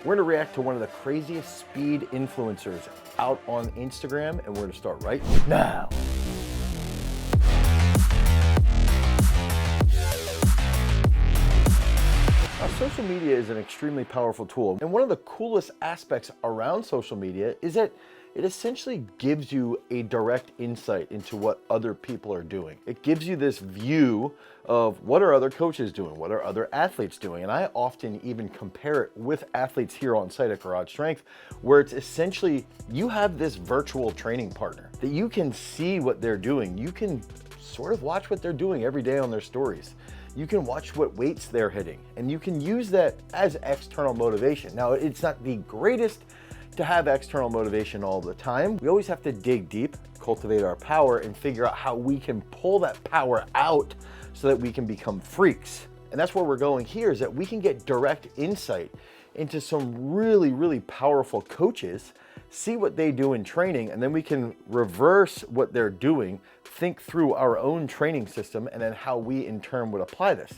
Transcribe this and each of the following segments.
We're gonna react to one of the craziest speed influencers out on Instagram, and we're gonna start right now. Now, social media is an extremely powerful tool, and one of the coolest aspects around social media is that it essentially gives you a direct insight into what other people are doing. It gives you this view of what are other coaches doing, what are other athletes doing, and I often even compare it with athletes here on site at Garage Strength, where it's essentially you have this virtual training partner that you can see what they're doing. You can sort of watch what they're doing every day on their stories. You can watch what weights they're hitting, and you can use that as external motivation. Now, it's not the greatest to have external motivation all the time. We always have to dig deep, cultivate our power, and figure out how we can pull that power out so that we can become freaks. And that's where we're going here, is that we can get direct insight into some really, really powerful coaches, see what they do in training, and then we can reverse what they're doing, think through our own training system, and then how we in turn would apply this.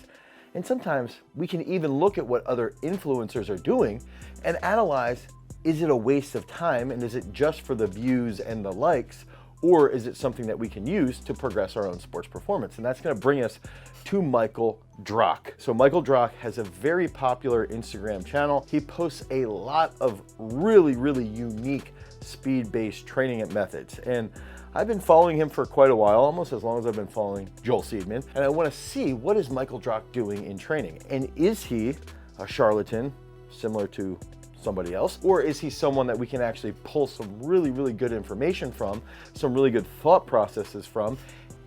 And sometimes we can even look at what other influencers are doing and analyze, is it a waste of time, and is it just for the views and the likes, or is it something that we can use to progress our own sports performance? And that's gonna bring us to Michael Drach. So Michael Drach has a very popular Instagram channel. He posts a lot of really, really unique speed-based training methods. And I've been following him for quite a while, almost as long as I've been following Joel Seedman. And I wanna see, what is Michael Drach doing in training? And is he a charlatan, similar to somebody else, or is he someone that we can actually pull some really, really good information from, some really good thought processes from,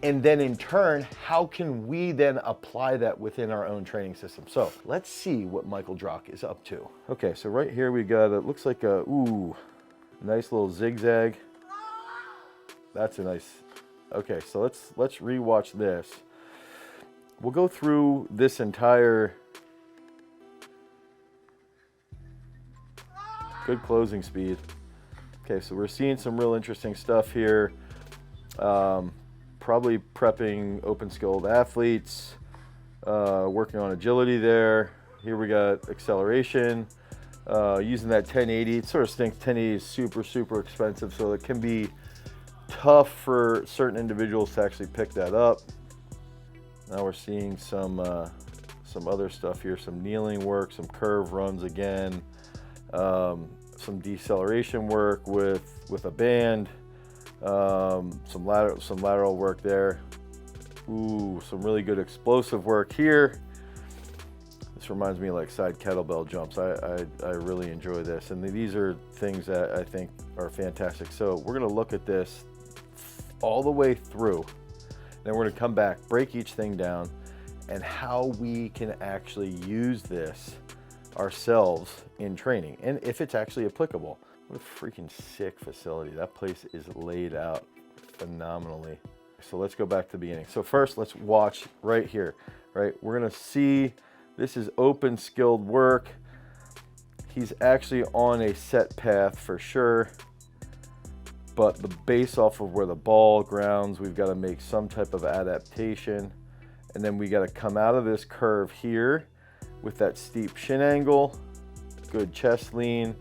and then in turn, how can we then apply that within our own training system? So let's see what Michael Drach is up to. Okay, so right here we got, it looks like a, nice little zigzag. That's a nice, okay, so let's rewatch this. We'll go through this entire, good closing speed. Okay, so we're seeing some real interesting stuff here. Probably prepping open skilled athletes, working on agility there. Here we got acceleration, using that 1080. It sort of stinks, 1080 is super, super expensive, so it can be tough for certain individuals to actually pick that up. Now we're seeing some other stuff here, some kneeling work, some curve runs again, some deceleration work with a band, some lateral work there. Some really good explosive work here. This reminds me of like side kettlebell jumps. I really enjoy this, and these are things that I think are fantastic. So we're gonna look at this all the way through, then we're gonna come back, break each thing down, and how we can actually use this ourselves in training, and if it's actually applicable. What a freaking sick facility. That place is laid out phenomenally. So let's go back to the beginning. So first, let's watch right here, right? We're gonna see, this is open skilled work. He's actually on a set path for sure, but the base off of where the ball grounds, we've got to make some type of adaptation. And then we got to come out of this curve here with that steep shin angle, good chest lean,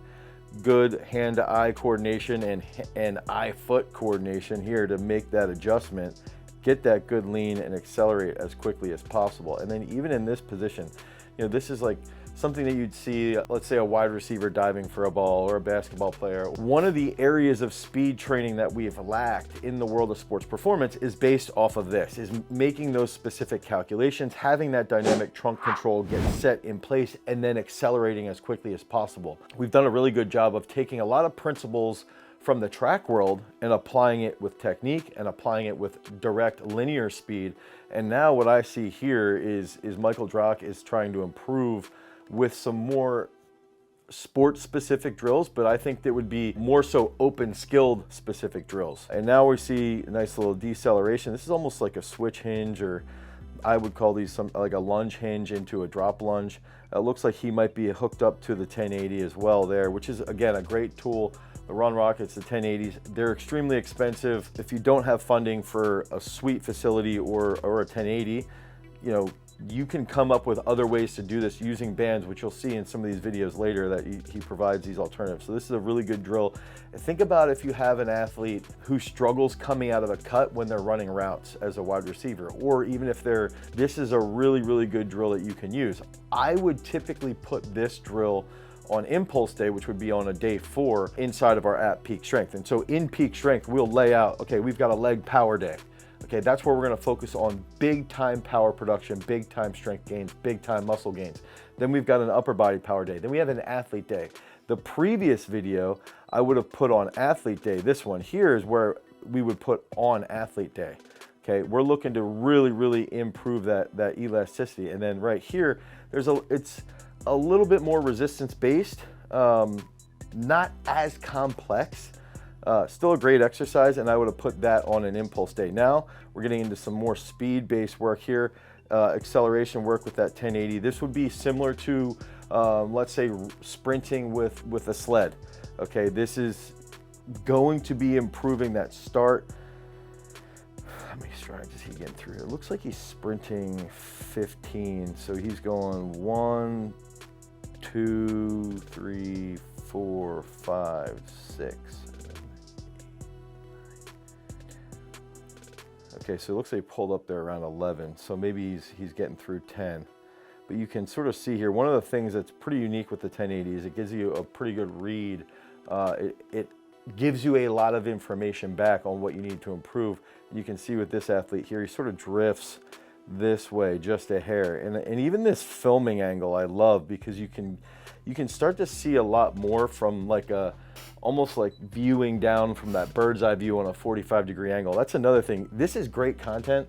good hand-to-eye coordination and eye-foot coordination here to make that adjustment, get that good lean and accelerate as quickly as possible. And then even in this position, you know, this is like something that you'd see, let's say a wide receiver diving for a ball or a basketball player. One of the areas of speed training that we've lacked in the world of sports performance is based off of this, is making those specific calculations, having that dynamic trunk control get set in place, and then accelerating as quickly as possible. We've done a really good job of taking a lot of principles from the track world and applying it with technique and applying it with direct linear speed. And now what I see here is Michael Drach is trying to improve with some more sport-specific drills, but I think that would be more so open-skilled specific drills. And now we see a nice little deceleration. This is almost like a switch hinge, or I would call these like a lunge hinge into a drop lunge. It looks like he might be hooked up to the 1080 as well there, which is, again, a great tool. The Run Rockets, the 1080s, they're extremely expensive. If you don't have funding for a suite facility or a 1080, you know, You can come up with other ways to do this using bands, which you'll see in some of these videos later that he provides these alternatives. So this is a really good drill. And think about if you have an athlete who struggles coming out of the cut when they're running routes as a wide receiver, or even if this is a really, really good drill that you can use. I would typically put this drill on impulse day, which would be on a day 4 inside of our at peak strength. And so in peak strength, we'll lay out, okay, we've got a leg power day. Okay, that's where we're gonna focus on big time power production, big time strength gains, big time muscle gains. Then we've got an upper body power day. Then we have an athlete day. The previous video, I would have put on athlete day. This one here is where we would put on athlete day. Okay, we're looking to really, really improve that elasticity. And then right here, it's a little bit more resistance based, not as complex. Still a great exercise, and I would have put that on an impulse day. Now we're getting into some more speed-based work here, acceleration work with that 1080. This would be similar to, let's say, sprinting with a sled. Okay, this is going to be improving that start. How many strides is he getting through? It looks like he's sprinting 15, so he's going 1, 2, 3, 4, 5, 6. Okay, so it looks like he pulled up there around 11, so maybe he's getting through 10. But you can sort of see here, one of the things that's pretty unique with the 1080 is it gives you a pretty good read. It gives you a lot of information back on what you need to improve. You can see with this athlete here, he sort of drifts this way just a hair. And even this filming angle I love, because you can start to see a lot more from like almost like viewing down from that bird's eye view on a 45-degree angle. That's another thing. This is great content.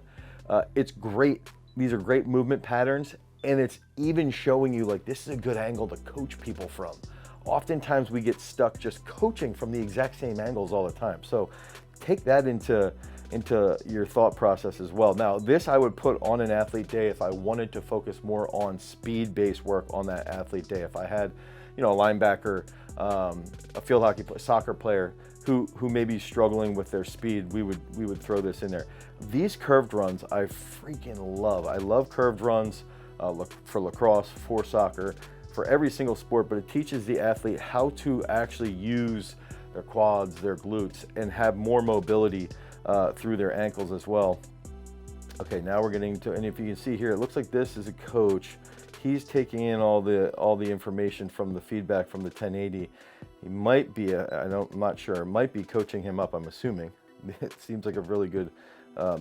It's great. These are great movement patterns, and it's even showing you like this is a good angle to coach people from. Oftentimes we get stuck just coaching from the exact same angles all the time. So take that into your thought process as well. Now this I would put on an athlete day if I wanted to focus more on speed-based work on that athlete day. If I had, a linebacker, a field hockey player, soccer player who may be struggling with their speed, we would throw this in there. These curved runs I freaking love. I love curved runs for lacrosse, for soccer, for every single sport, but it teaches the athlete how to actually use their quads, their glutes, and have more mobility through their ankles as well. Okay, now we're getting to, and if you can see here, it looks like this is a coach. He's taking in all the information from the feedback from the 1080. He might be, I'm not sure, might be coaching him up, I'm assuming. It seems like a really good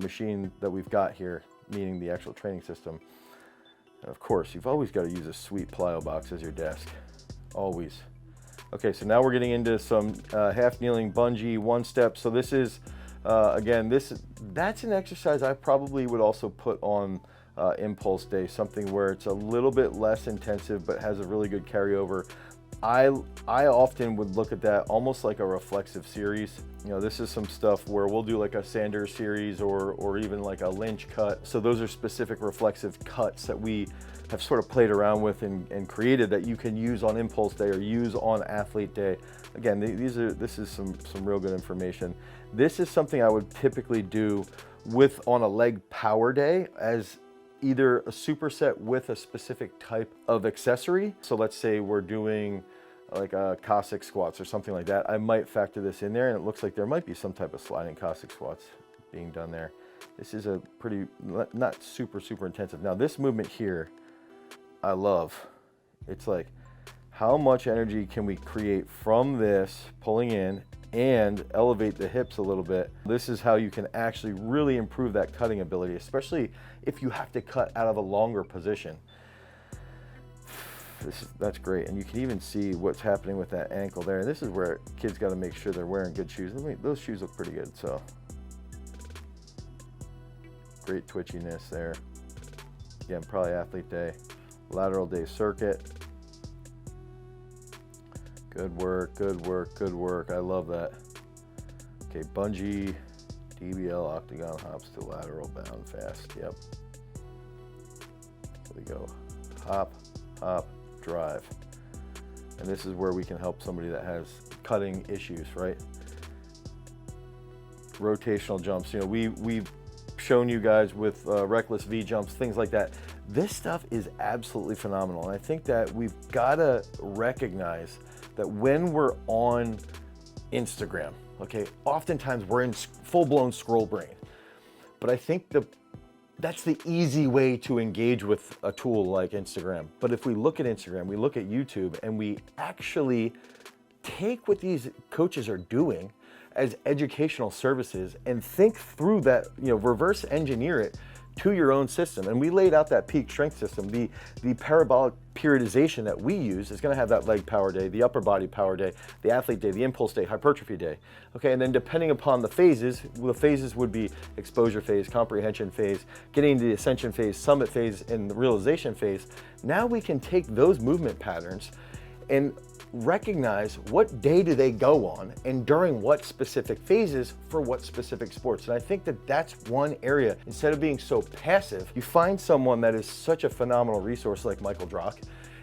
machine that we've got here, meaning the actual training system. And of course, you've always got to use a sweet plyo box as your desk, always. Okay, so now we're getting into some half kneeling bungee one step. So this is, again, that's an exercise I probably would also put on impulse day, something where it's a little bit less intensive but has a really good carryover. I often would look at that almost like a reflexive series. This is some stuff where we'll do like a Sanders series or even like a Lynch cut. So those are specific reflexive cuts that we have sort of played around with and created that you can use on impulse day or use on athlete day. Again, this is some real good information. This is something I would typically do on a leg power day as either a superset with a specific type of accessory. So let's say we're doing like a Cossack squats or something like that. I might factor this in there, and it looks like there might be some type of sliding Cossack squats being done there. This is a pretty, not super intensive. Now this movement here, I love. It's like, how much energy can we create from this pulling in and elevate the hips a little bit? This is how you can actually really improve that cutting ability, especially if you have to cut out of a longer position. That's great, and you can even see what's happening with that ankle there. This is where kids got to make sure they're wearing good shoes. Those shoes look pretty good, so great twitchiness there. Again, probably athlete day, lateral day circuit. Good work, good work, good work. I love that. Okay, bungee, DBL, octagon hops to lateral bound fast. Yep. There we go. Hop, hop, drive. And this is where we can help somebody that has cutting issues, right? Rotational jumps. We've shown you guys with reckless V jumps, things like that. This stuff is absolutely phenomenal. And I think that we've gotta recognize that when we're on Instagram, okay, oftentimes we're in full-blown scroll brain. But I think that's the easy way to engage with a tool like Instagram. But if we look at Instagram, we look at YouTube, and we actually take what these coaches are doing as educational services and think through that, reverse engineer it to your own system. And we laid out that peak strength system. The parabolic periodization that we use is going to have that leg power day, the upper body power day, the athlete day, the impulse day, hypertrophy day. Okay, and then depending upon the phases would be exposure phase, comprehension phase, getting into the ascension phase, summit phase, and the realization phase. Now we can take those movement patterns and recognize what day do they go on and during what specific phases for what specific sports. And I think that that's one area, instead of being so passive, you find someone that is such a phenomenal resource like Michael Drach,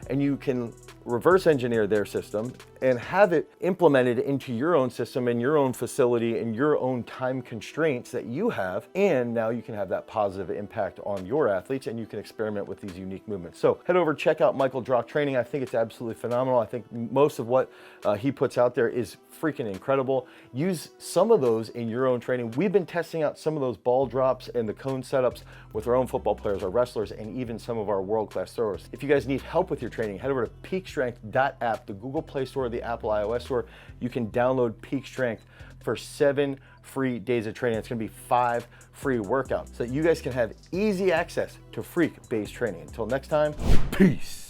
and you can reverse engineer their system and have it implemented into your own system and your own facility and your own time constraints that you have. And now you can have that positive impact on your athletes, and you can experiment with these unique movements. So head over, check out Michael Drach training. I think it's absolutely phenomenal. I think most of what he puts out there is freaking incredible. Use some of those in your own training. We've been testing out some of those ball drops and the cone setups with our own football players, our wrestlers, and even some of our world-class throwers. If you guys need help with your training, head over to peakstrength.app, the Google Play Store, the Apple iOS Store. You can download Peak Strength for 7 free days of training. It's gonna be 5 free workouts so that you guys can have easy access to freak-based training. Until next time, peace.